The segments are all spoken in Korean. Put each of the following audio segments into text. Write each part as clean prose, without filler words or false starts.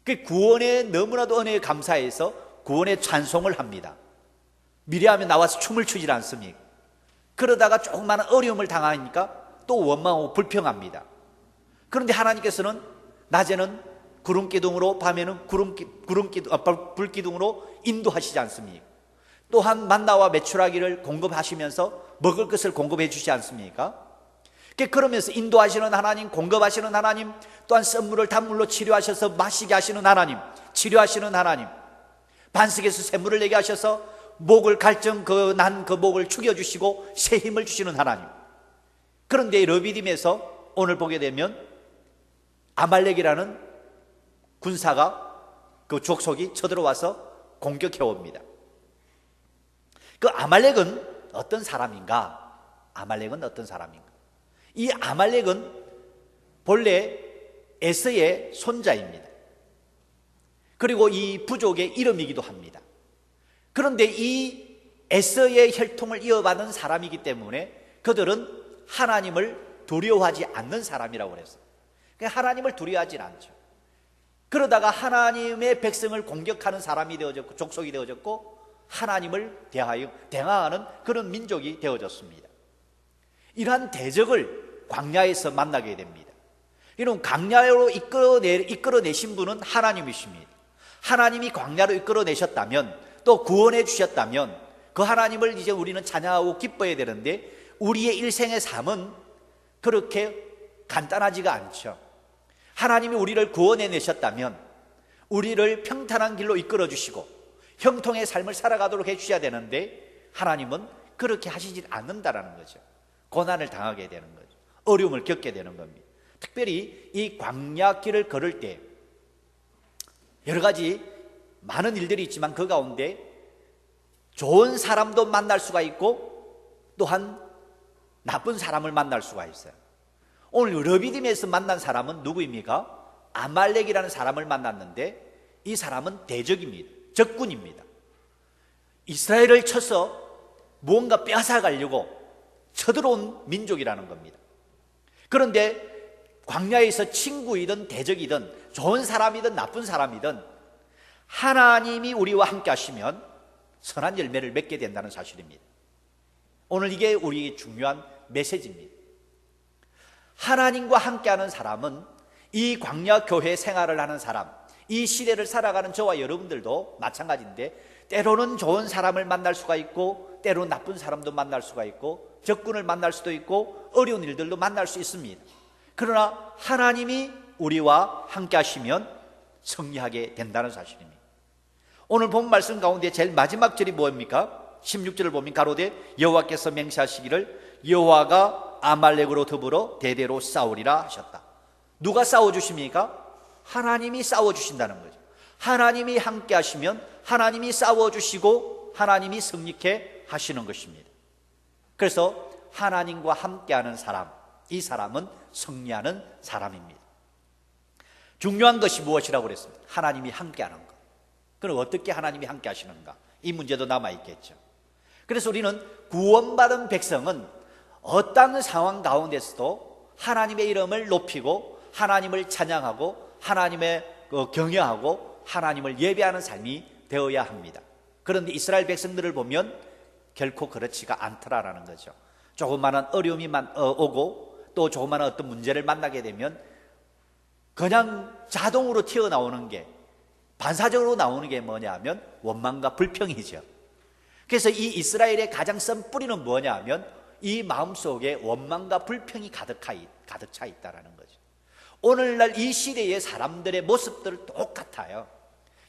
그 구원에 너무나도 은혜에 감사해서 구원의 찬송을 합니다. 미리하면 나와서 춤을 추질 않습니까? 그러다가 조그마한 어려움을 당하니까 또 원망하고 불평합니다. 그런데 하나님께서는 낮에는 구름기둥으로, 밤에는 불기둥으로 인도하시지 않습니까? 또한 만나와 메추라기를 공급하시면서 먹을 것을 공급해 주지 않습니까? 그러면서 인도하시는 하나님, 공급하시는 하나님, 또한 썬물을 단물로 치료하셔서 마시게 하시는 하나님, 치료하시는 하나님, 반석에서 샘물을 내게 하셔서 목을 갈증 난 그 목을 죽여주시고 새 힘을 주시는 하나님. 그런데 르비딤에서 오늘 보게 되면 아말렉이라는 군사가 그 족속이 쳐들어와서 공격해 옵니다. 그 아말렉은 어떤 사람인가? 아말렉은 어떤 사람인가? 이 아말렉은 본래 에서의 손자입니다. 그리고 이 부족의 이름이기도 합니다. 그런데 이 에서의 혈통을 이어받은 사람이기 때문에 그들은 하나님을 두려워하지 않는 사람이라고 그랬어요. 하나님을 두려워하지 않죠. 그러다가 하나님의 백성을 공격하는 사람이 되어졌고 족속이 되어졌고 하나님을 대항하는 그런 민족이 되어졌습니다. 이러한 대적을 광야에서 만나게 됩니다. 이런 광야로 이끌어내신 분은 하나님이십니다. 하나님이 광야로 이끌어내셨다면 또 구원해 주셨다면 그 하나님을 이제 우리는 찬양하고 기뻐해야 되는데 우리의 일생의 삶은 그렇게 간단하지가 않죠. 하나님이 우리를 구원해 내셨다면 우리를 평탄한 길로 이끌어 주시고 형통의 삶을 살아가도록 해 주셔야 되는데 하나님은 그렇게 하시질 않는다라는 거죠. 고난을 당하게 되는 거죠. 어려움을 겪게 되는 겁니다. 특별히 이 광야길을 걸을 때 여러 가지 많은 일들이 있지만 그 가운데 좋은 사람도 만날 수가 있고 또한 나쁜 사람을 만날 수가 있어요. 오늘 르비딤에서 만난 사람은 누구입니까? 아말렉이라는 사람을 만났는데 이 사람은 대적입니다. 적군입니다. 이스라엘을 쳐서 무언가 빼앗아가려고 쳐들어온 민족이라는 겁니다. 그런데 광야에서 친구이든 대적이든 좋은 사람이든 나쁜 사람이든 하나님이 우리와 함께 하시면 선한 열매를 맺게 된다는 사실입니다. 오늘 이게 우리의 중요한 메시지입니다. 하나님과 함께하는 사람은 이 광야 교회 생활을 하는 사람, 이 시대를 살아가는 저와 여러분들도 마찬가지인데 때로는 좋은 사람을 만날 수가 있고 때로는 나쁜 사람도 만날 수가 있고 적군을 만날 수도 있고 어려운 일들도 만날 수 있습니다. 그러나 하나님이 우리와 함께 하시면 승리하게 된다는 사실입니다. 오늘 본 말씀 가운데 제일 마지막 절이 뭡니까? 16절을 보면 가로되 여호와께서 맹세하시기를 여호와가 아말렉으로 더불어 대대로 싸우리라 하셨다. 누가 싸워주십니까? 하나님이 싸워주신다는 거죠. 하나님이 함께 하시면 하나님이 싸워주시고 하나님이 승리케 하시는 것입니다. 그래서 하나님과 함께하는 사람, 이 사람은 승리하는 사람입니다. 중요한 것이 무엇이라고 그랬습니까? 하나님이 함께하는 것. 그럼 어떻게 하나님이 함께 하시는가? 이 문제도 남아있겠죠. 그래서 우리는 구원받은 백성은 어떤 상황 가운데서도 하나님의 이름을 높이고 하나님을 찬양하고 하나님의 경외하고 하나님을 예배하는 삶이 되어야 합니다. 그런데 이스라엘 백성들을 보면 결코 그렇지가 않더라라는 거죠. 조그마한 어려움이 오고 또 조그마한 어떤 문제를 만나게 되면 그냥 자동으로 튀어나오는 게 반사적으로 나오는 게 뭐냐 하면 원망과 불평이죠. 그래서 이 이스라엘의 가장 선 뿌리는 뭐냐 하면 이 마음속에 원망과 불평이 가득 차 있다는 거죠. 오늘날 이 시대의 사람들의 모습들 똑같아요.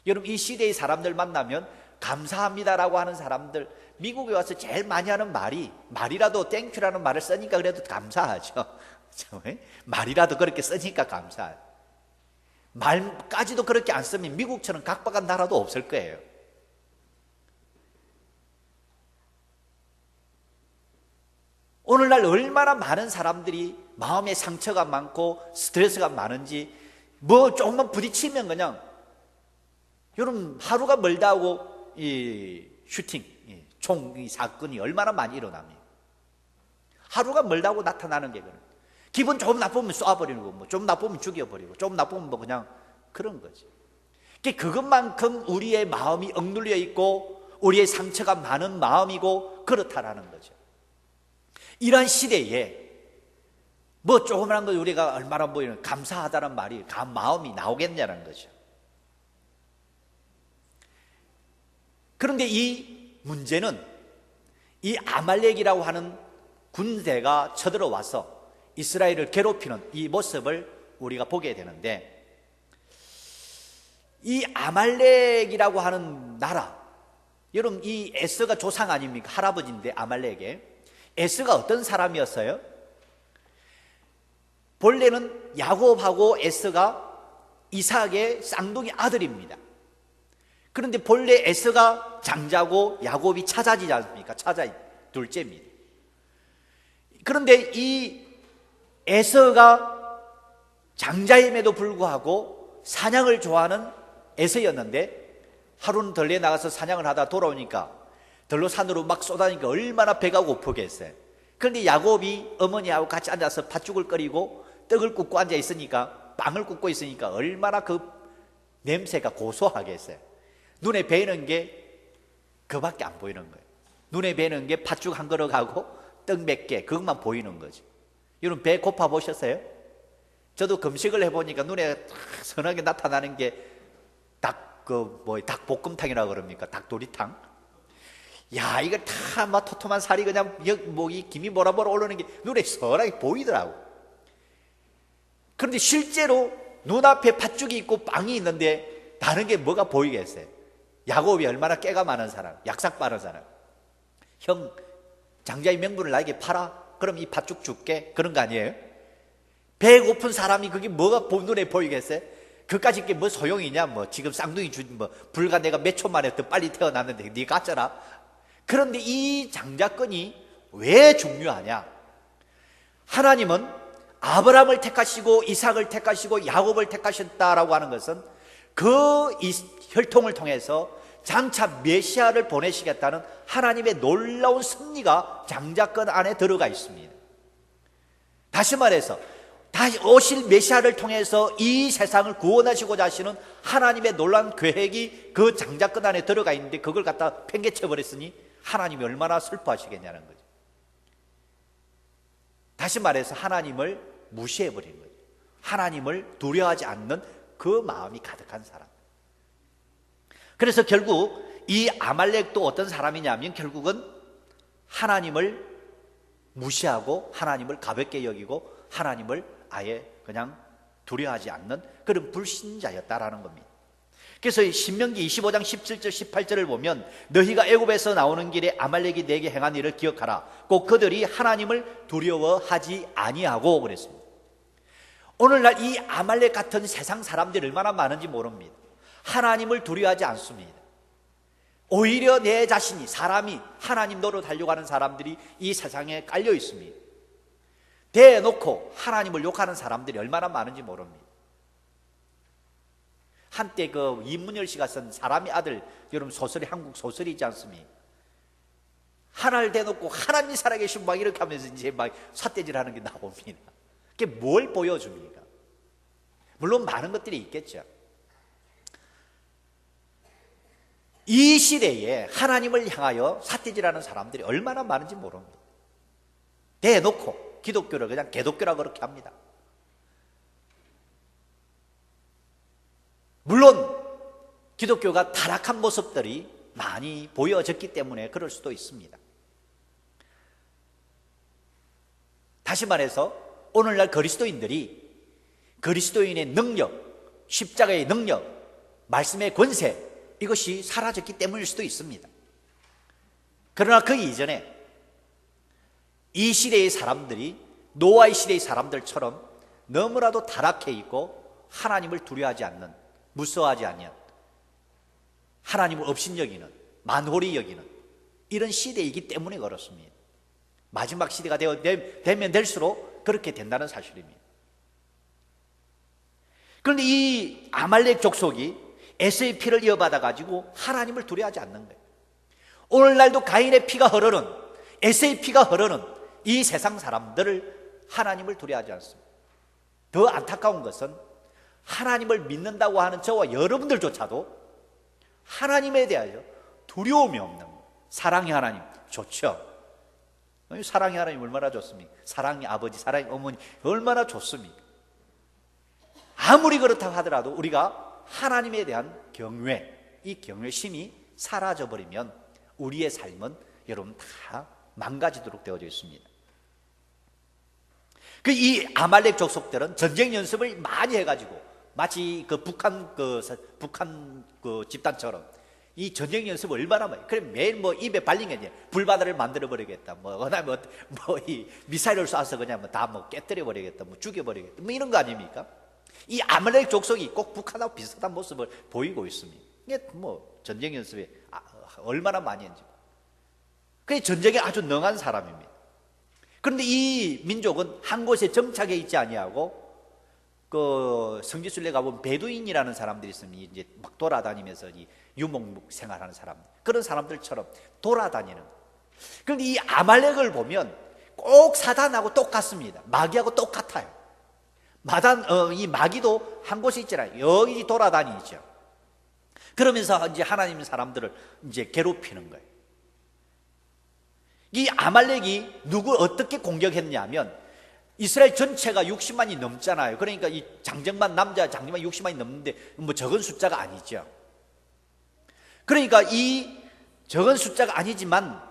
여러분 이 시대의 사람들 만나면 감사합니다라고 하는 사람들 미국에 와서 제일 많이 하는 말이라도 땡큐라는 말을 쓰니까 그래도 감사하죠. 말이라도 그렇게 쓰니까 감사해요. 말까지도 그렇게 안 쓰면 미국처럼 각박한 나라도 없을 거예요. 오늘날 얼마나 많은 사람들이 마음에 상처가 많고 스트레스가 많은지 뭐 조금만 부딪히면 그냥 여러분 하루가 멀다 하고 이 슈팅, 총 사건이 얼마나 많이 일어납니까? 하루가 멀다고 나타나는 게 그런. 기분 조금 나쁘면 쏴버리는 거, 뭐 좀 나쁘면 죽여버리고, 좀 나쁘면 뭐 그냥 그런 거지. 그것만큼 우리의 마음이 억눌려 있고 우리의 상처가 많은 마음이고 그렇다라는 거죠. 이러한 시대에 뭐 조그만한 거 우리가 얼마나 보이는 감사하다는 말이 마음이 나오겠냐는 거죠. 그런데 이 문제는 이 아말렉이라고 하는 군대가 쳐들어와서 이스라엘을 괴롭히는 이 모습을 우리가 보게 되는데, 이 아말렉이라고 하는 나라, 여러분 이 에서가 조상 아닙니까? 할아버지인데 아말렉의 에서가 어떤 사람이었어요? 본래는 야곱하고 에서가 이삭의 쌍둥이 아들입니다. 그런데 본래 에서가 장자고 야곱이 차자지 않습니까? 차자 둘째입니다. 그런데 이 에서가 장자임에도 불구하고 사냥을 좋아하는 에서였는데, 하루는 들에 나가서 사냥을 하다 돌아오니까 들로 산으로 막 쏟아니까 얼마나 배가 고프겠어요. 그런데 야곱이 어머니하고 같이 앉아서 팥죽을 끓이고 떡을 굽고 앉아 있으니까, 빵을 굽고 있으니까 얼마나 그 냄새가 고소하겠어요. 눈에 배이는 게 그밖에 안 보이는 거예요. 눈에 배이는 게 팥죽 한 그릇하고 떡 몇 개, 그것만 보이는 거죠. 여러분 배 고파 보셨어요? 저도 금식을 해보니까 눈에 선하게 나타나는 게 닭볶음탕이라고 그럽니까? 닭도리탕? 야, 이거 다 막 토토만 살이 그냥 이 김이 보라보라 오르는 게 눈에 선하게 보이더라고. 그런데 실제로 눈앞에 팥죽이 있고 빵이 있는데 다른 게 뭐가 보이겠어요? 야곱이 얼마나 깨가 많은 사람, 약삭 빠른 사람. 형, 장자의 명분을 나에게 팔아? 그럼 이 팥죽 줄게. 그런 거 아니에요? 배고픈 사람이 그게 뭐가 눈에 보이겠어요? 그까짓 게 뭐 소용이냐? 뭐 지금 쌍둥이 불과 내가 몇 초 만에 더 빨리 태어났는데 네 같잖아. 그런데 이 장자권이 왜 중요하냐? 하나님은 아브라함을 택하시고 이삭을 택하시고 야곱을 택하셨다라고 하는 것은 그 혈통을 통해서 장차 메시아를 보내시겠다는 하나님의 놀라운 섭리가 장자권 안에 들어가 있습니다. 다시 말해서 다시 오실 메시아를 통해서 이 세상을 구원하시고자 하시는 하나님의 놀라운 계획이 그 장자권 안에 들어가 있는데, 그걸 갖다 팽개쳐 버렸으니 하나님이 얼마나 슬퍼하시겠냐는 거죠. 다시 말해서 하나님을 무시해 버린 거죠. 하나님을 두려워하지 않는 그 마음이 가득한 사람. 그래서 결국 이 아말렉도 어떤 사람이냐면 결국은 하나님을 무시하고 하나님을 가볍게 여기고 하나님을 아예 그냥 두려워하지 않는 그런 불신자였다라는 겁니다. 그래서 신명기 25장 17절 18절을 보면 너희가 애굽에서 나오는 길에 아말렉이 내게 행한 일을 기억하라. 꼭 그들이 하나님을 두려워하지 아니하고 그랬습니다. 오늘날 이 아말렉 같은 세상 사람들이 얼마나 많은지 모릅니다. 하나님을 두려워하지 않습니다. 오히려 내 자신이, 사람이 하나님 노릇하려고 하는 사람들이 이 세상에 깔려 있습니다. 대놓고 하나님을 욕하는 사람들이 얼마나 많은지 모릅니다. 한때 그 이문열 씨가 쓴 사람의 아들, 여러분 소설이 한국 소설이지 않습니까? 하나를 대놓고 하나님이 살아계신 막 이렇게 하면서 이제 막 삿대질 하는 게 나옵니다. 그게 뭘 보여줍니까? 물론 많은 것들이 있겠죠. 이 시대에 하나님을 향하여 삿대질하는 사람들이 얼마나 많은지 모릅니다. 대놓고 기독교를 그냥 개독교라고 그렇게 합니다. 물론 기독교가 타락한 모습들이 많이 보여졌기 때문에 그럴 수도 있습니다. 다시 말해서 오늘날 그리스도인들이 그리스도인의 능력, 십자가의 능력, 말씀의 권세, 이것이 사라졌기 때문일 수도 있습니다. 그러나 그 이전에 이 시대의 사람들이 노아의 시대의 사람들처럼 너무나도 타락해 있고 하나님을 두려워하지 않는, 무서워하지 않는, 하나님을 업신여기는, 만홀히 여기는 이런 시대이기 때문에 그렇습니다. 마지막 시대가 되면 될수록 그렇게 된다는 사실입니다. 그런데 이 아말렉 족속이 에서의 피를 이어받아 가지고 하나님을 두려워하지 않는 거예요. 오늘날도 가인의 피가 흐르는, 에서의 피가 흐르는 이 세상 사람들을 하나님을 두려워하지 않습니다. 더 안타까운 것은 하나님을 믿는다고 하는 저와 여러분들조차도 하나님에 대하여 두려움이 없는 사랑의 하나님 좋죠. 사랑의 하나님 얼마나 좋습니까? 사랑의 아버지, 사랑의 어머니 얼마나 좋습니까? 아무리 그렇다고 하더라도 우리가 하나님에 대한 경외, 이 경외심이 사라져버리면 우리의 삶은 여러분 다 망가지도록 되어져 있습니다. 이 아말렉 족속들은 전쟁 연습을 많이 해가지고 마치 북한 집단처럼 이 전쟁 연습 얼마나 많이. 그래 매일 입에 발린 게 이제 불바다를 만들어 버리겠다. 이 미사일을 쏴서 그냥 다 깨뜨려 버리겠다. 죽여 버리겠다. 이런 거 아닙니까? 이 아말렉 족속이 꼭 북한하고 비슷한 모습을 보이고 있습니다. 이게 전쟁 연습에 얼마나 많이 했는지. 그게 전쟁에 아주 능한 사람입니다. 그런데 이 민족은 한 곳에 정착해 있지 아니하고 성지순례 가보면 베두인이라는 사람들이 있으면 이제 막 돌아다니면서 이 유목묵 생활하는 사람들, 그런 사람들처럼 돌아다니는. 그런데 이 아말렉을 보면 꼭 사단하고 똑같습니다. 마귀하고 똑같아요. 이 마귀도 한 곳에 있잖아요. 여기 돌아다니죠. 그러면서 이제 하나님 사람들을 이제 괴롭히는 거예요. 이 아말렉이 누굴 어떻게 공격했냐면 이스라엘 전체가 60만이 넘잖아요. 그러니까 이 남자 장정만 60만이 넘는데 적은 숫자가 아니죠. 그러니까 이 적은 숫자가 아니지만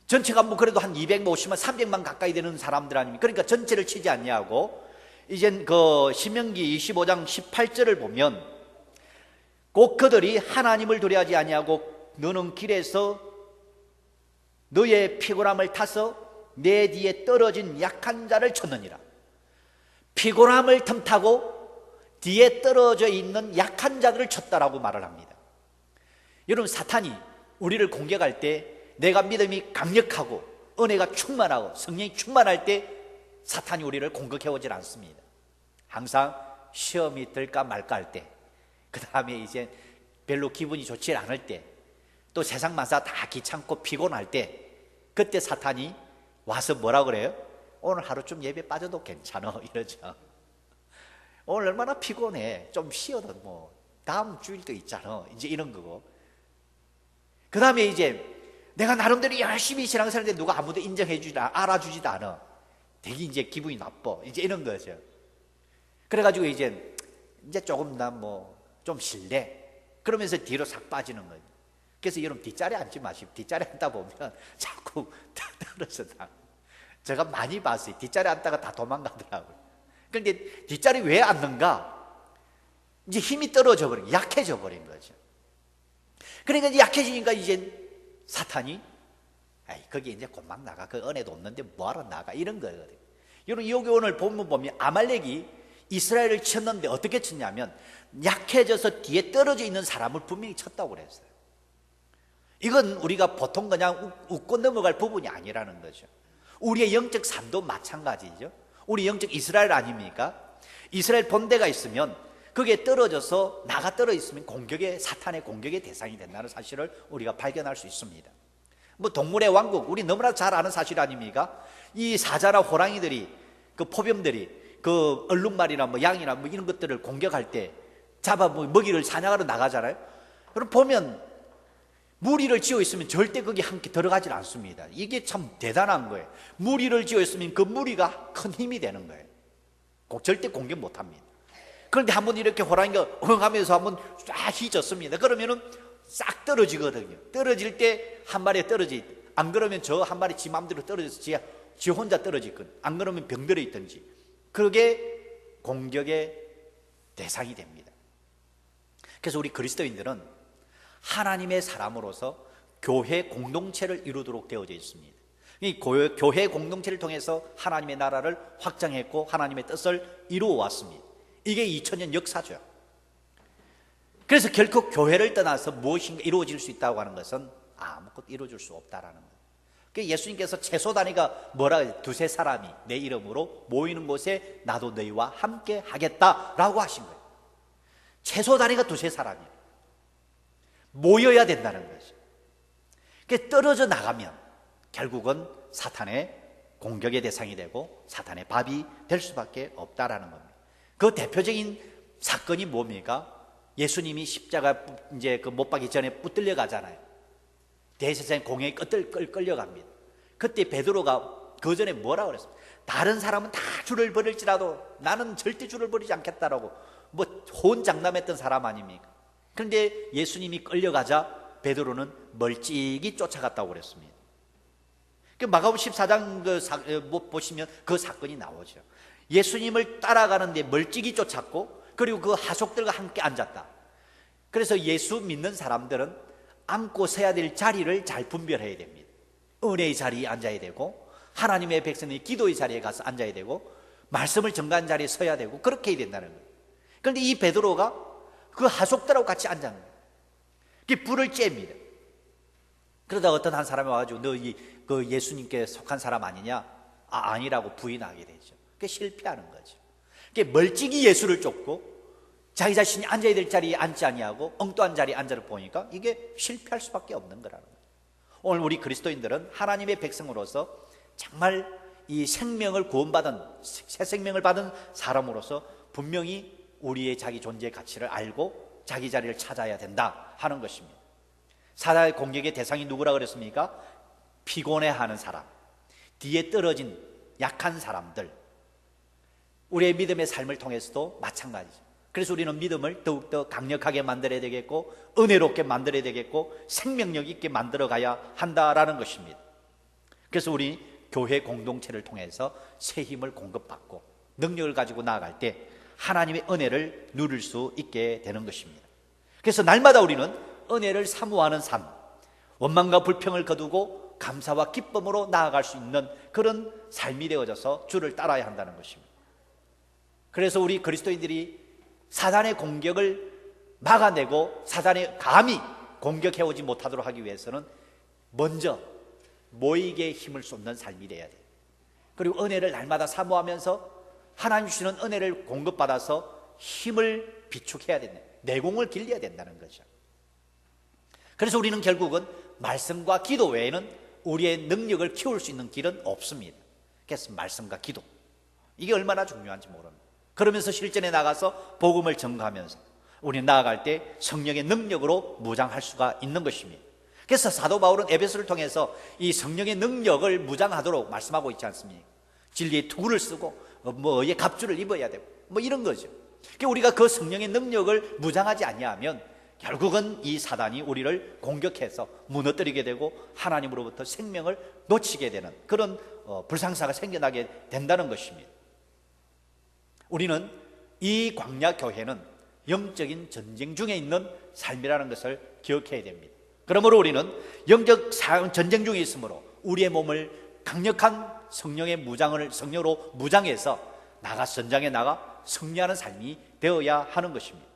전체가 그래도 한 250만, 300만 가까이 되는 사람들 아닙니까? 그러니까 전체를 치지 않냐고. 이젠 신명기 25장 18절을 보면 꼭 그들이 하나님을 두려워하지 아니하고 너는 길에서 너의 피곤함을 타서 내 뒤에 떨어진 약한 자를 쳤느니라. 피곤함을 틈타고 뒤에 떨어져 있는 약한 자들을 쳤다라고 말을 합니다. 여러분, 사탄이 우리를 공격할 때 내가 믿음이 강력하고 은혜가 충만하고 성령이 충만할 때 사탄이 우리를 공격해 오질 않습니다. 항상 시험이 들까 말까 할 때, 그 다음에 이제 별로 기분이 좋지 않을 때, 또 세상 만사 다 귀찮고 피곤할 때, 그때 사탄이 와서 뭐라 그래요? 오늘 하루 좀 예배 빠져도 괜찮아 이러죠. 오늘 얼마나 피곤해, 좀 쉬어도 다음 주일도 있잖아, 이제 이런 거고. 그 다음에 이제 내가 나름대로 열심히 신앙생활 했는데 누가 아무도 알아주지도 않아. 되게 이제 기분이 나빠, 이제 이런 거죠. 그래가지고 이제 조금 좀 쉴래, 그러면서 뒤로 싹 빠지는 거예요. 그래서 여러분 뒷자리에 앉지 마시고, 뒷자리에 앉다 보면 자꾸 떨어져 나가. 제가 많이 봤어요. 뒷자리에 앉다가 다 도망가더라고요. 그런데 뒷자리 왜 앉는가? 이제 힘이 떨어져 버린, 약해져 버린 거죠. 그러니까 이제 약해지니까 이제 사탄이 거기 이제 곧만 나가, 그 은혜도 없는데 뭐하러 나가, 이런 거거든요. 여러분 여기 오늘 본문 보면 아말렉이 이스라엘을 쳤는데 어떻게 쳤냐면 약해져서 뒤에 떨어져 있는 사람을 분명히 쳤다고 그랬어요. 이건 우리가 보통 그냥 웃고 넘어갈 부분이 아니라는 거죠. 우리의 영적 삶도 마찬가지죠. 우리 영적 이스라엘 아닙니까? 이스라엘 본대가 있으면 거기에 떨어져서 나가 떨어져 있으면 사탄의 공격의 대상이 된다는 사실을 우리가 발견할 수 있습니다. 동물의 왕국, 우리 너무나 잘 아는 사실 아닙니까? 이 사자나 호랑이들이, 포병들이 얼룩말이나 양이나 이런 것들을 공격할 때 잡아 먹이를 사냥하러 나가잖아요. 그럼 보면 무리를 지어 있으면 절대 거기 함께 들어가질 않습니다. 이게 참 대단한 거예요. 무리를 지어 있으면 그 무리가 큰 힘이 되는 거예요. 절대 공격 못 합니다. 그런데 한번 이렇게 호랑이가 응하면서 한번 쫙 휘졌습니다. 그러면은 싹 떨어지거든요. 떨어질 때 한 마리에 안 그러면 저 한 마리 지 마음대로 떨어져서 지 혼자 떨어지거든. 안 그러면 병들어 있든지. 그게 공격의 대상이 됩니다. 그래서 우리 그리스도인들은 하나님의 사람으로서 교회 공동체를 이루도록 되어져 있습니다. 이 교회 공동체를 통해서 하나님의 나라를 확장했고 하나님의 뜻을 이루어 왔습니다. 이게 2000년 역사죠. 그래서 결코 교회를 떠나서 무엇인가 이루어질 수 있다고 하는 것은 아무것도 이루어질 수 없다라는 거예요. 그래서 예수님께서 채소 단위가 두세 사람이 내 이름으로 모이는 곳에 나도 너희와 함께 하겠다라고 하신 거예요. 채소 단위가 두세 사람이에요. 모여야 된다는 거죠. 그래서 떨어져 나가면 결국은 사탄의 공격의 대상이 되고 사탄의 밥이 될 수밖에 없다라는 겁니다. 그 대표적인 사건이 뭡니까? 예수님이 십자가 이제 그 못 박기 전에 붙들려 가잖아요. 대제사장 공회에 끌려갑니다. 그때 베드로가 그 전에 뭐라 그랬어요? 다른 사람은 다 줄을 버릴지라도 나는 절대 줄을 버리지 않겠다라고 뭐 호언장담했던 사람 아닙니까? 그런데 예수님이 끌려가자 베드로는 멀찍이 쫓아갔다고 그랬습니다. 그 마가복음 14장 보시면 그 사건이 나오죠. 예수님을 따라가는데 멀찍이 쫓았고, 그리고 그 하속들과 함께 앉았다. 그래서 예수 믿는 사람들은 앉고 서야 될 자리를 잘 분별해야 됩니다. 은혜의 자리에 앉아야 되고, 하나님의 백성이 기도의 자리에 가서 앉아야 되고, 말씀을 전가한 자리에 서야 되고, 그렇게 해야 된다는 거예요. 그런데 이 베드로가 그 하속들하고 같이 앉은 거예요. 그게 불을 쬐입니다. 그러다 어떤 한 사람이 와가지고 너 그 예수님께 속한 사람 아니냐? 아니라고 부인하게 되죠. 그게 실패하는 거죠. 그게 멀찍이 예수를 쫓고 자기 자신이 앉아야 될 자리에 앉지 아니하고 엉뚱한 자리에 앉아를 보니까 이게 실패할 수밖에 없는 거라는 거예요. 오늘 우리 그리스도인들은 하나님의 백성으로서 정말 이 생명을 구원받은, 새 생명을 받은 사람으로서 분명히 우리의 자기 존재의 가치를 알고 자기 자리를 찾아야 된다 하는 것입니다. 사단의 공격의 대상이 누구라 그랬습니까? 피곤해하는 사람, 뒤에 떨어진 약한 사람들. 우리의 믿음의 삶을 통해서도 마찬가지죠. 그래서 우리는 믿음을 더욱더 강력하게 만들어야 되겠고, 은혜롭게 만들어야 되겠고, 생명력 있게 만들어 가야 한다라는 것입니다. 그래서 우리 교회 공동체를 통해서 새 힘을 공급받고 능력을 가지고 나아갈 때 하나님의 은혜를 누릴 수 있게 되는 것입니다. 그래서 날마다 우리는 은혜를 사모하는 삶, 원망과 불평을 거두고 감사와 기쁨으로 나아갈 수 있는 그런 삶이 되어져서 주를 따라야 한다는 것입니다. 그래서 우리 그리스도인들이 사단의 공격을 막아내고 사단이 감히 공격해오지 못하도록 하기 위해서는 먼저 모이게 힘을 쏟는 삶이 되어야 돼요. 그리고 은혜를 날마다 사모하면서 하나님 주시는 은혜를 공급받아서 힘을 비축해야 된다. 내공을 길러야 된다는 거죠. 그래서 우리는 결국은 말씀과 기도 외에는 우리의 능력을 키울 수 있는 길은 없습니다. 그래서 말씀과 기도, 이게 얼마나 중요한지 모릅니다. 그러면서 실전에 나가서 복음을 전가하면서 우리는 나아갈 때 성령의 능력으로 무장할 수가 있는 것입니다. 그래서 사도 바울은 에베소를 통해서 이 성령의 능력을 무장하도록 말씀하고 있지 않습니까? 진리의 투구를 쓰고 의의 갑주를 입어야 되고 이런 거죠. 그러니까 우리가 그 성령의 능력을 무장하지 아니하면 결국은 이 사단이 우리를 공격해서 무너뜨리게 되고 하나님으로부터 생명을 놓치게 되는 그런 불상사가 생겨나게 된다는 것입니다. 우리는 이 광야 교회는 영적인 전쟁 중에 있는 삶이라는 것을 기억해야 됩니다. 그러므로 우리는 영적 전쟁 중에 있으므로 우리의 몸을 강력한 성령의 성령으로 무장해서 전장에 나가 승리하는 삶이 되어야 하는 것입니다.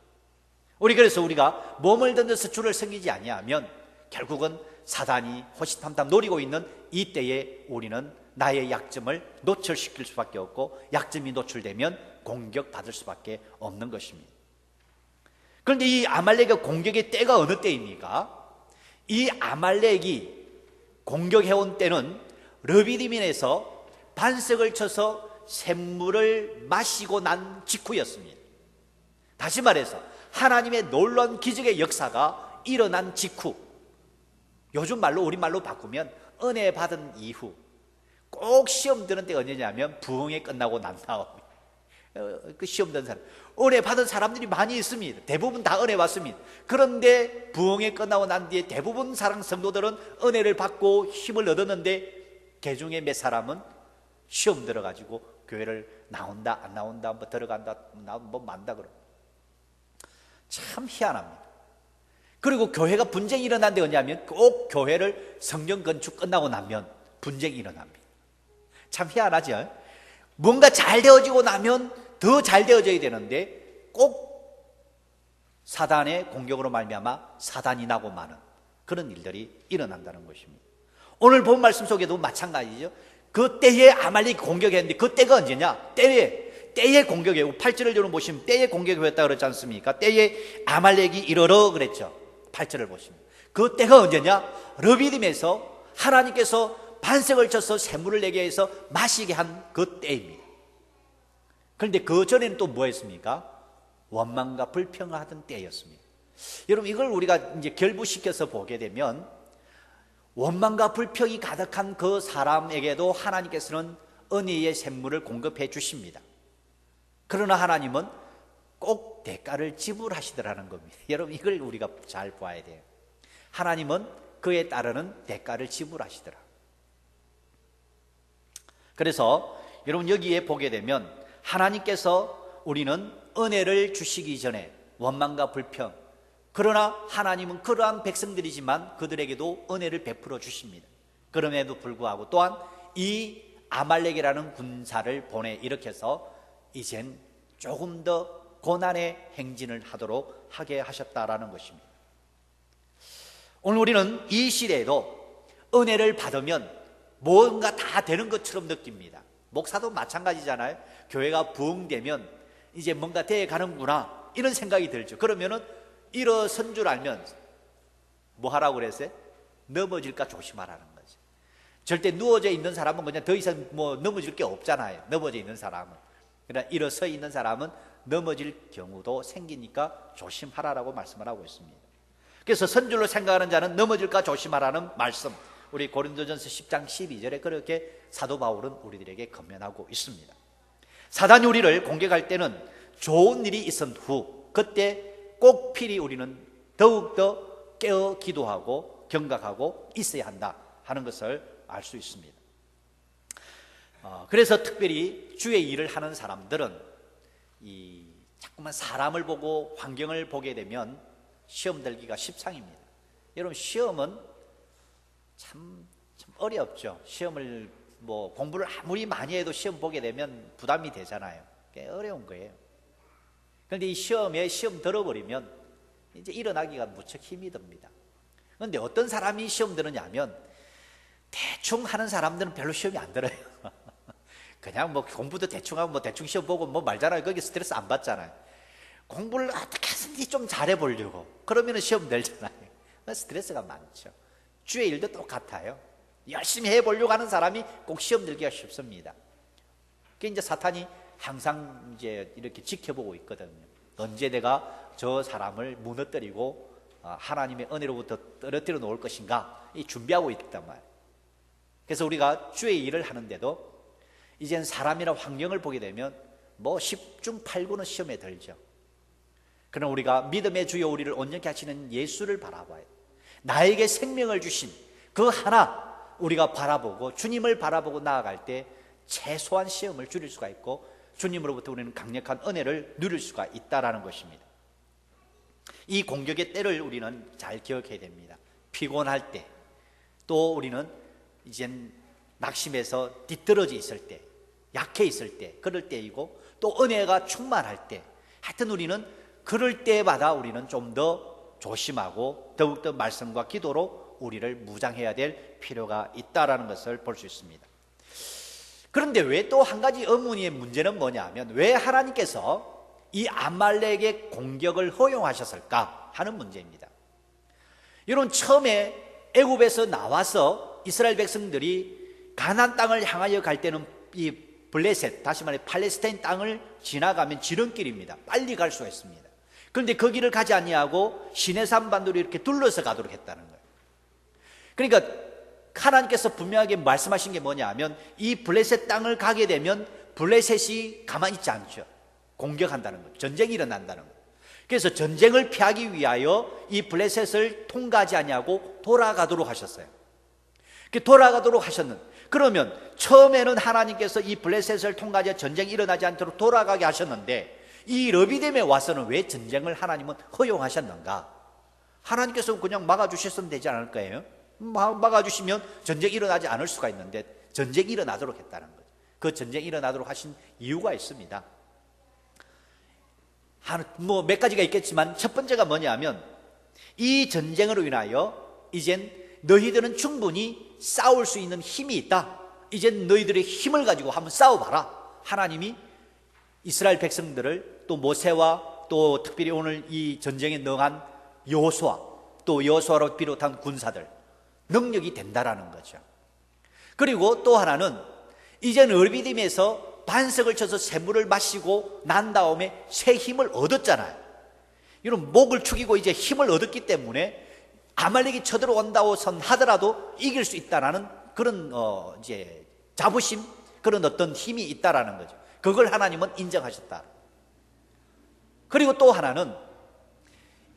그래서 우리가 몸을 던져서 주를 섬기지 아니하면 결국은 사단이 호시탐탐 노리고 있는 이 때에 우리는 나의 약점을 노출시킬 수밖에 없고, 약점이 노출되면 공격받을 수밖에 없는 것입니다. 그런데 이 아말렉의 공격의 때가 어느 때입니까? 이 아말렉이 공격해온 때는 르비딤에서 반석을 쳐서 샘물을 마시고 난 직후였습니다. 다시 말해서 하나님의 놀라운 기적의 역사가 일어난 직후, 요즘 말로 우리말로 바꾸면 은혜 받은 이후, 꼭 시험 드는 때가 언제냐면 부흥회 끝나고 난 다음. 그 시험 드는 사람, 은혜 받은 사람들이 많이 있습니다. 대부분 다 은혜 받습니다. 그런데 부흥회 끝나고 난 뒤에 대부분 사랑 성도들은 은혜를 받고 힘을 얻었는데 그 중에 몇 사람은 시험 들어가지고 교회를 나온다 안 나온다 들어간다 만다 그러고 참 희한합니다. 그리고 교회가 분쟁이 일어난 데 언제냐면 꼭 교회를 성령 건축 끝나고 나면 분쟁이 일어납니다. 참 희한하죠. 뭔가 잘 되어지고 나면 더 잘 되어져야 되는데 꼭 사단의 공격으로 말미암아 사단이 나고 마는 그런 일들이 일어난다는 것입니다. 오늘 본 말씀 속에도 마찬가지죠. 그 때에 아말렉이 공격했는데 그 때가 언제냐? 때에 공격이에요. 8절을 좀 보시면 때에 공격했다 그랬지 않습니까? 때에 아말렉이 이르러 그랬죠. 8절을 보시면 그 때가 언제냐? 르비딤에서 하나님께서 반석을 쳐서 샘물을 내게 해서 마시게 한 그 때입니다. 그런데 그 전에는 또 뭐였습니까? 원망과 불평하던 때였습니다. 여러분, 이걸 우리가 이제 결부시켜서 보게 되면 원망과 불평이 가득한 그 사람에게도 하나님께서는 은혜의 샘물을 공급해 주십니다. 그러나 하나님은 꼭 대가를 지불하시더라는 겁니다. 여러분, 이걸 우리가 잘 봐야 돼요. 하나님은 그에 따르는 대가를 지불하시더라. 그래서 여러분, 여기에 보게 되면 하나님께서 우리는 은혜를 주시기 전에 원망과 불평, 그러나 하나님은 그러한 백성들이지만 그들에게도 은혜를 베풀어 주십니다. 그럼에도 불구하고 또한 이 아말렉이라는 군사를 보내 일으켜서 이젠 조금 더 고난의 행진을 하도록 하게 하셨다라는 것입니다. 오늘 우리는 이 시대에도 은혜를 받으면 뭔가 다 되는 것처럼 느낍니다. 목사도 마찬가지잖아요. 교회가 부흥되면 이제 뭔가 되어 가는구나 이런 생각이 들죠. 그러면은 일어선 줄 알면 뭐 하라고 그랬어요? 넘어질까 조심하라는 거죠. 절대 누워져 있는 사람은 그냥 더 이상 뭐 넘어질 게 없잖아요. 넘어져 있는 사람은. 그러나 일어서 있는 사람은 넘어질 경우도 생기니까 조심하라라고 말씀을 하고 있습니다. 그래서 선줄로 생각하는 자는 넘어질까 조심하라는 말씀, 우리 고린도전서 10장 12절에 그렇게 사도 바울은 우리들에게 권면하고 있습니다. 사단이 우리를 공격할 때는 좋은 일이 있은 후 그때 꼭 필히 우리는 더욱더 깨어 기도하고 경각하고 있어야 한다 하는 것을 알 수 있습니다. 그래서 특별히 주의 일을 하는 사람들은 자꾸만 사람을 보고 환경을 보게 되면 시험 들기가 십상입니다. 여러분, 시험은 참 어렵죠. 시험을 뭐 공부를 아무리 많이 해도 시험 보게 되면 부담이 되잖아요. 꽤 어려운 거예요. 그런데 이 시험 들어버리면 이제 일어나기가 무척 힘이 듭니다. 그런데 어떤 사람이 시험 드느냐 하면 대충 하는 사람들은 별로 시험이 안 들어요. 그냥 뭐 공부도 대충 하고 뭐 대충 시험 보고 뭐 말잖아요. 거기 스트레스 안 받잖아요. 공부를 어떻게 해서든지 좀 잘해보려고 그러면 시험 들잖아요. 스트레스가 많죠. 주의 일도 똑같아요. 열심히 해보려고 하는 사람이 꼭 시험 들기가 쉽습니다. 그게 이제 사탄이 항상 이제 이렇게 지켜보고 있거든요. 언제 내가 저 사람을 무너뜨리고 하나님의 은혜로부터 떨어뜨려 놓을 것인가 이 준비하고 있단 말이에요. 그래서 우리가 주의 일을 하는데도 이젠 사람이나 환경을 보게 되면 뭐 10중 8구는 시험에 들죠. 그러나 우리가 믿음의 주여 우리를 온전케 하시는 예수를 바라봐야 돼요. 나에게 생명을 주신 그 하나 우리가 바라보고 주님을 바라보고 나아갈 때 최소한 시험을 줄일 수가 있고 주님으로부터 우리는 강력한 은혜를 누릴 수가 있다는 것입니다. 이 공격의 때를 우리는 잘 기억해야 됩니다. 피곤할 때, 또 우리는 이젠 낙심해서 뒤떨어져 있을 때, 약해 있을 때, 그럴 때이고 또 은혜가 충만할 때, 하여튼 우리는 그럴 때마다 우리는 좀 더 조심하고 더욱더 말씀과 기도로 우리를 무장해야 될 필요가 있다는 것을 볼 수 있습니다. 그런데 왜 또 한 가지 의문의 문제는 뭐냐 하면 왜 하나님께서 이 아말렉의 공격을 허용하셨을까 하는 문제입니다. 여러분, 처음에 애굽에서 나와서 이스라엘 백성들이 가나안 땅을 향하여 갈 때는 이 블레셋, 다시 말해 팔레스타인 땅을 지나가면 지름길입니다. 빨리 갈 수가 있습니다. 그런데 그 길을 가지 아니하고 시내산 반도로 이렇게 둘러서 가도록 했다는 거예요. 그러니까 하나님께서 분명하게 말씀하신 게 뭐냐 하면 이 블레셋 땅을 가게 되면 블레셋이 가만히 있지 않죠. 공격한다는 거예요. 전쟁이 일어난다는 거예요. 그래서 전쟁을 피하기 위하여 이 블레셋을 통과하지 아니하고 돌아가도록 하셨어요. 돌아가도록 하셨는, 그러면 처음에는 하나님께서 이 블레셋을 통과하여 전쟁이 일어나지 않도록 돌아가게 하셨는데 이 르비딤에 와서는 왜 전쟁을 하나님은 허용하셨는가? 하나님께서 그냥 막아주셨으면 되지 않을 거예요? 막아주시면 전쟁이 일어나지 않을 수가 있는데 전쟁이 일어나도록 했다는 거죠. 그 전쟁이 일어나도록 하신 이유가 있습니다. 뭐 몇 가지가 있겠지만 첫 번째가 뭐냐면 이 전쟁으로 인하여 이젠 너희들은 충분히 싸울 수 있는 힘이 있다. 이젠 너희들의 힘을 가지고 한번 싸워봐라. 하나님이 이스라엘 백성들을 또 모세와 또 특별히 오늘 이 전쟁에 능한 여호수아, 또 여호수아로 비롯한 군사들 능력이 된다라는 거죠. 그리고 또 하나는 이젠 르비딤에서 반석을 쳐서 샘물을 마시고 난 다음에 새 힘을 얻었잖아요. 이런 목을 축이고 이제 힘을 얻었기 때문에 아말렉이 쳐들어온다고 하더라도 이길 수 있다라는 그런 이제 자부심, 그런 어떤 힘이 있다라는 거죠. 그걸 하나님은 인정하셨다. 그리고 또 하나는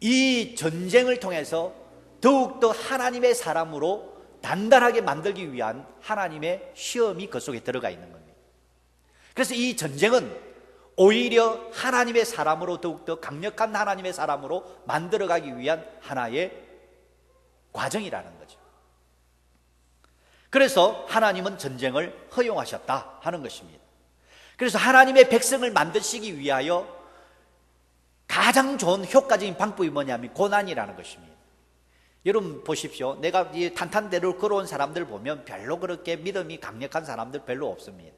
이 전쟁을 통해서 더욱더 하나님의 사람으로 단단하게 만들기 위한 하나님의 시험이 그 속에 들어가 있는 겁니다. 그래서 이 전쟁은 오히려 하나님의 사람으로 더욱더 강력한 하나님의 사람으로 만들어가기 위한 하나의 과정이라는 거죠. 그래서 하나님은 전쟁을 허용하셨다 하는 것입니다. 그래서 하나님의 백성을 만드시기 위하여 가장 좋은 효과적인 방법이 뭐냐면 고난이라는 것입니다. 여러분 보십시오. 내가 이 탄탄대로 걸어온 사람들 보면 별로 그렇게 믿음이 강력한 사람들 별로 없습니다.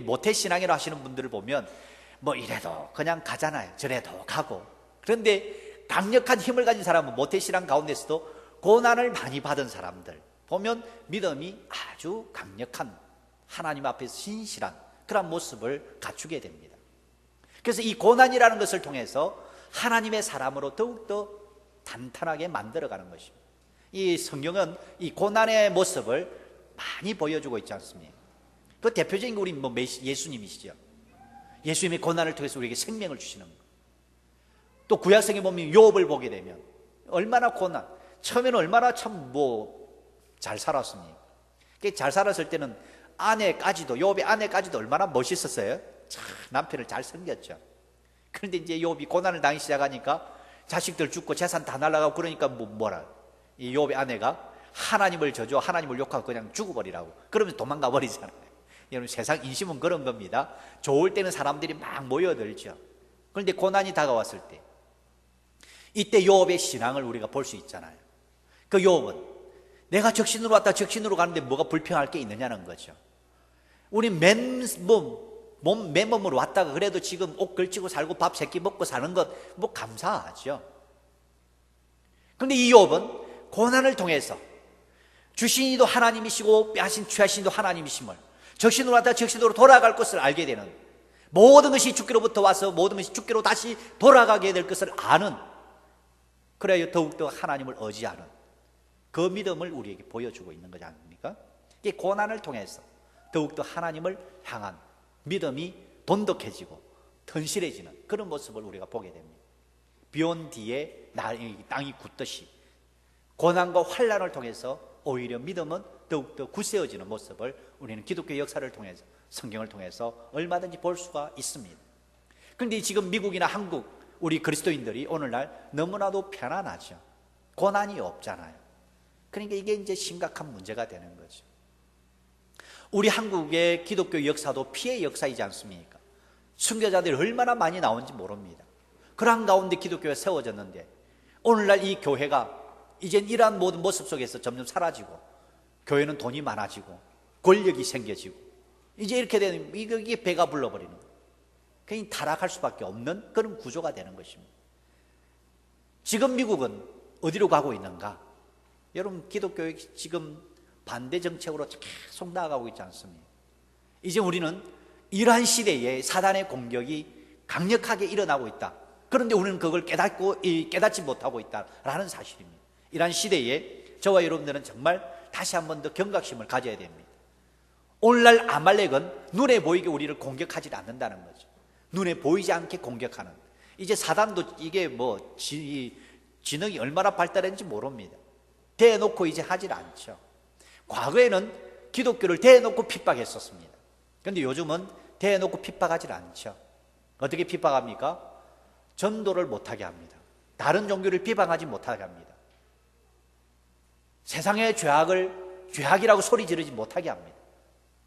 모태신앙이라 하시는 분들을 보면 뭐 이래도 그냥 가잖아요. 저래도 가고. 그런데 강력한 힘을 가진 사람은 모태신앙 가운데서도 고난을 많이 받은 사람들 보면 믿음이 아주 강력한, 하나님 앞에서 신실한 그런 모습을 갖추게 됩니다. 그래서 이 고난이라는 것을 통해서 하나님의 사람으로 더욱더 단단하게 만들어가는 것입니다. 이 성경은 이 고난의 모습을 많이 보여주고 있지 않습니까? 그 대표적인 게 우리 예수님이시죠. 예수님의 고난을 통해서 우리에게 생명을 주시는 것. 또 구약성에 보면 욥을 보게 되면 얼마나 고난, 처음에는 얼마나 참 잘 살았습니까? 잘 살았을 때는 아내까지도, 욥의 아내까지도 얼마나 멋있었어요. 참 남편을 잘 섬겼죠. 그런데 이제 욥이 고난을 당하기 시작하니까 자식들 죽고 재산 다 날아가고 그러니까 뭐라 이 욥의 아내가 하나님을 저주, 하나님을 욕하고 그냥 죽어버리라고 그러면서 도망가 버리잖아요. 여러분 세상 인심은 그런 겁니다. 좋을 때는 사람들이 막 모여들죠. 그런데 고난이 다가왔을 때 이때 욥의 신앙을 우리가 볼 수 있잖아요. 그 욥은 내가 적신으로 왔다 적신으로 가는데 뭐가 불평할 게 있느냐는 거죠. 우리 맨몸으로 왔다가 그래도 지금 옷 걸치고 살고 밥 세 끼 먹고 사는 것 뭐 감사하죠. 그런데 이 욥은 고난을 통해서 주신 이도 하나님이시고 빼하신 취하신 이도 하나님이심을, 적신으로 왔다 적신으로 돌아갈 것을 알게 되는, 모든 것이 주께로부터 와서 모든 것이 주께로 다시 돌아가게 될 것을 아는, 그래야 더욱더 하나님을 의지하는 그 믿음을 우리에게 보여주고 있는 거지 않습니까? 이 고난을 통해서 더욱더 하나님을 향한 믿음이 돈독해지고 튼실해지는 그런 모습을 우리가 보게 됩니다. 비온 뒤에 땅이 굳듯이 고난과 환난을 통해서 오히려 믿음은 더욱더 굳세어지는 모습을 우리는 기독교 역사를 통해서, 성경을 통해서 얼마든지 볼 수가 있습니다. 그런데 지금 미국이나 한국 우리 그리스도인들이 오늘날 너무나도 편안하죠. 고난이 없잖아요. 그러니까 이게 이제 심각한 문제가 되는 거죠. 우리 한국의 기독교 역사도 피해 역사이지 않습니까? 순교자들이 얼마나 많이 나온지 모릅니다. 그러한 가운데 기독교가 세워졌는데 오늘날 이 교회가 이젠 이러한 모든 모습 속에서 점점 사라지고 교회는 돈이 많아지고 권력이 생겨지고 이제 이렇게 되면 이게 배가 불러버리는 거예요. 그냥 타락할 수밖에 없는 그런 구조가 되는 것입니다. 지금 미국은 어디로 가고 있는가? 여러분 기독교의 지금 반대 정책으로 계속 나아가고 있지 않습니까? 이제 우리는 이러한 시대에 사단의 공격이 강력하게 일어나고 있다. 그런데 우리는 그걸 깨닫지 못하고 있다라는 사실입니다. 이러한 시대에 저와 여러분들은 정말 다시 한 번 더 경각심을 가져야 됩니다. 오늘날 아말렉은 눈에 보이게 우리를 공격하지 않는다는 거죠. 눈에 보이지 않게 공격하는. 이제 사단도 이게 지능이 얼마나 발달했는지 모릅니다. 대놓고 이제 하질 않죠. 과거에는 기독교를 대놓고 핍박했었습니다. 그런데 요즘은 대놓고 핍박하질 않죠. 어떻게 핍박합니까? 전도를 못하게 합니다. 다른 종교를 비방하지 못하게 합니다. 세상의 죄악이라고 소리 지르지 못하게 합니다.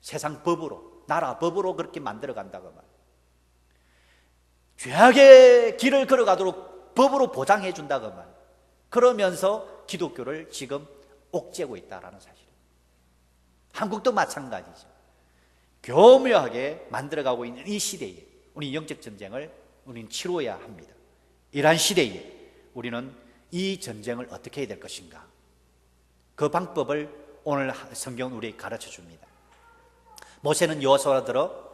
세상 법으로, 나라 법으로 그렇게 만들어 간다고 말이에요. 죄악의 길을 걸어가도록 법으로 보장해 준다고 말이에요. 그러면서 기독교를 지금 옥죄고 있다는 사실입니다. 한국도 마찬가지죠. 교묘하게 만들어가고 있는 이 시대에 우리 영적 전쟁을 우리는 치러야 합니다. 이러한 시대에 우리는 이 전쟁을 어떻게 해야 될 것인가? 그 방법을 오늘 성경은 우리에게 가르쳐 줍니다. 모세는 여호수아로 들어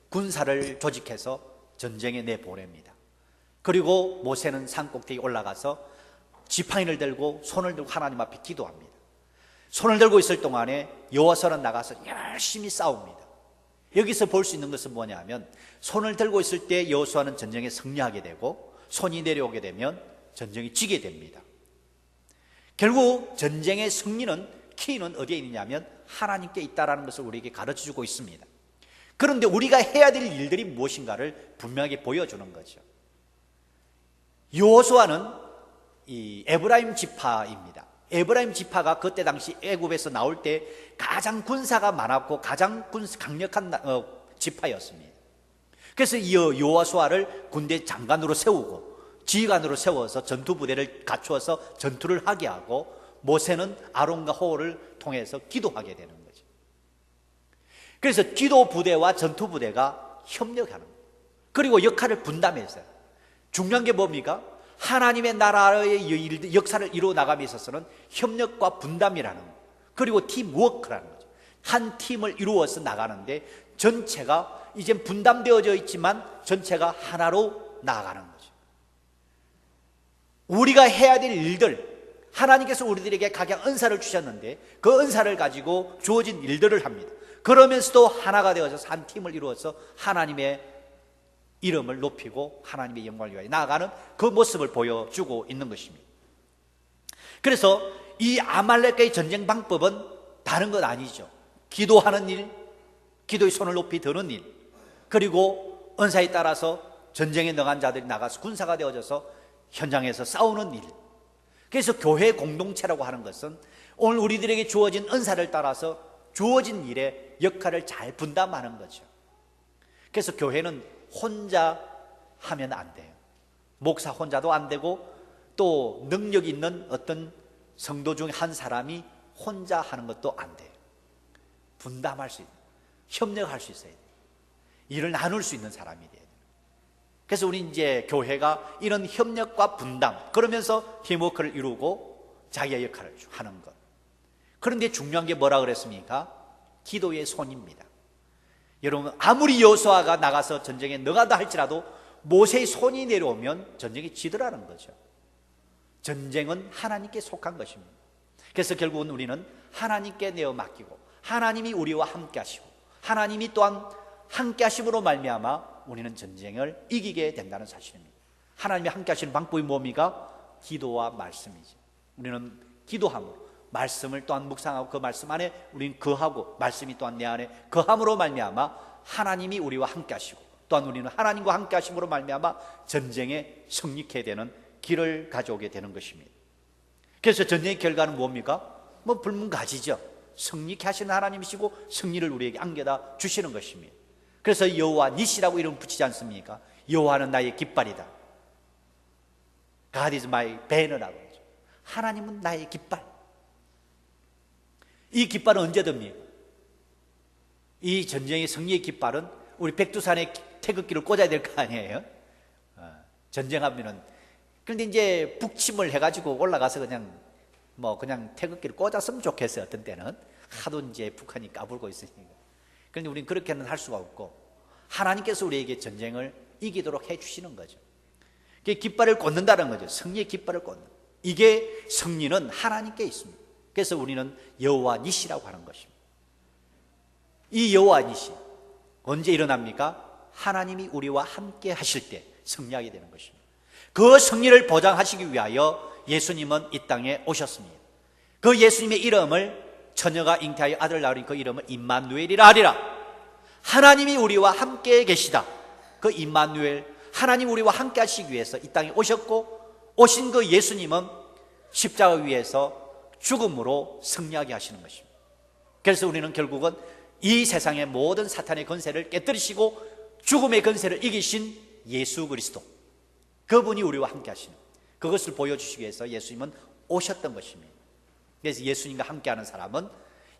군사를 조직해서 전쟁에 내보냅니다. 그리고 모세는 산 꼭대기에 올라가서 지팡이를 들고 손을 들고 하나님 앞에 기도합니다. 손을 들고 있을 동안에 여호와서는 나가서 열심히 싸웁니다. 여기서 볼 수 있는 것은 뭐냐면, 손을 들고 있을 때 여호수아는 전쟁에 승리하게 되고, 손이 내려오게 되면 전쟁이 지게 됩니다. 결국 전쟁의 승리는, 키는 어디에 있느냐면 하나님께 있다라는 것을 우리에게 가르쳐주고 있습니다. 그런데 우리가 해야 될 일들이 무엇인가를 분명하게 보여주는 거죠. 여호수아는 이 에브라임 지파입니다. 에브라임 지파가 그때 당시 애굽에서 나올 때 가장 군사가 많았고 가장 강력한 지파였습니다. 그래서 이 여호수아를 군대 장관으로 세우고 지휘관으로 세워서 전투 부대를 갖추어서 전투를 하게 하고, 모세는 아론과 호를 통해서 기도하게 되는 거죠. 그래서 기도 부대와 전투 부대가 협력하는 거예요. 그리고 역할을 분담해서요. 중요한 게 뭡니까? 하나님의 나라의 역사를 이루어 나감에 있어서는 협력과 분담이라는 거, 그리고 팀워크라는 거죠. 한 팀을 이루어서 나가는데 전체가 이제 분담되어져 있지만 전체가 하나로 나아가는 거죠. 우리가 해야 될 일들, 하나님께서 우리들에게 각양 은사를 주셨는데 그 은사를 가지고 주어진 일들을 합니다. 그러면서도 하나가 되어서 한 팀을 이루어서 하나님의 이름을 높이고 하나님의 영광을 위하여 나아가는 그 모습을 보여주고 있는 것입니다. 그래서 이 아말렉과의 전쟁 방법은 다른 건 아니죠. 기도하는 일, 기도의 손을 높이 드는 일, 그리고 은사에 따라서 전쟁에 능한 자들이 나가서 군사가 되어져서 현장에서 싸우는 일. 그래서 교회 공동체라고 하는 것은 오늘 우리들에게 주어진 은사를 따라서 주어진 일의 역할을 잘 분담하는 거죠. 그래서 교회는 혼자 하면 안 돼요. 목사 혼자도 안 되고, 또 능력 있는 어떤 성도 중 한 사람이 혼자 하는 것도 안 돼요. 분담할 수 있는, 협력할 수 있어야 돼요. 일을 나눌 수 있는 사람이 돼요. 그래서 우리 이제 교회가 이런 협력과 분담, 그러면서 팀워크를 이루고 자기의 역할을 하는 것. 그런데 중요한 게 뭐라 그랬습니까? 기도의 손입니다. 여러분, 아무리 여호수아가 나가서 전쟁에 나가다 할지라도 모세의 손이 내려오면 전쟁이 지더라는 거죠. 전쟁은 하나님께 속한 것입니다. 그래서 결국은 우리는 하나님께 내어 맡기고, 하나님이 우리와 함께 하시고, 하나님이 또한 함께 하심으로 말미암아 우리는 전쟁을 이기게 된다는 사실입니다. 하나님이 함께 하시는 방법이 뭡니까? 기도와 말씀이죠. 우리는 기도함으로, 말씀을 또한 묵상하고 그 말씀 안에 우리는 거하고, 말씀이 또한 내 안에 거함으로 말미암아 하나님이 우리와 함께 하시고, 또한 우리는 하나님과 함께 하심으로 말미암아 전쟁에 승리케 되는 길을 가져오게 되는 것입니다. 그래서 전쟁의 결과는 뭡니까? 불문가지죠. 승리케 하시는 하나님이시고 승리를 우리에게 안겨다 주시는 것입니다. 그래서 여호와 니시라고 이름 붙이지 않습니까? 여호와는 나의 깃발이다. God is my banner라고 하죠. 하나님은 나의 깃발. 이 깃발은 언제 듭니까? 이 전쟁의 승리의 깃발은 우리 백두산에 태극기를 꽂아야 될 거 아니에요? 전쟁하면은. 그런데 이제 북침을 해가지고 올라가서 그냥 태극기를 꽂았으면 좋겠어요. 어떤 때는 하도 이제 북한이 까불고 있으니까. 그런데 우리는 그렇게는 할 수가 없고, 하나님께서 우리에게 전쟁을 이기도록 해주시는 거죠. 그게 깃발을 꽂는다는 거죠. 승리의 깃발을 꽂는. 이게 승리는 하나님께 있습니다. 그래서 우리는 여호와 니시라고 하는 것입니다. 이 여호와 니시 언제 일어납니까? 하나님이 우리와 함께 하실 때 승리하게 되는 것입니다. 그 승리를 보장하시기 위하여 예수님은 이 땅에 오셨습니다. 그 예수님의 이름을, 처녀가 잉태하여 아들을 낳으니 그 이름을 임마누엘이라 하리라. 하나님이 우리와 함께 계시다. 그 임마누엘, 하나님 우리와 함께 하시기 위해서 이 땅에 오셨고, 오신 그 예수님은 십자가 위에서 죽음으로 승리하게 하시는 것입니다. 그래서 우리는 결국은 이 세상의 모든 사탄의 권세를 깨뜨리시고 죽음의 권세를 이기신 예수 그리스도, 그분이 우리와 함께 하시는, 그것을 보여주시기 위해서 예수님은 오셨던 것입니다. 그래서 예수님과 함께하는 사람은,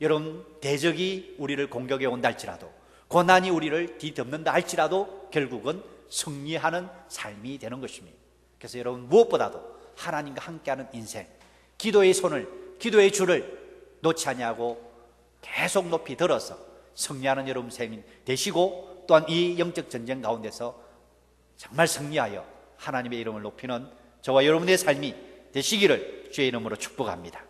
여러분, 대적이 우리를 공격해 온다 할지라도, 고난이 우리를 뒤덮는다 할지라도 결국은 승리하는 삶이 되는 것입니다. 그래서 여러분, 무엇보다도 하나님과 함께하는 인생, 기도의 손을, 기도의 줄을 놓지 아니하고 계속 높이 들어서 승리하는 여러분 생이 되시고, 또한 이 영적 전쟁 가운데서 정말 승리하여 하나님의 이름을 높이는 저와 여러분의 삶이 되시기를 주의 이름으로 축복합니다.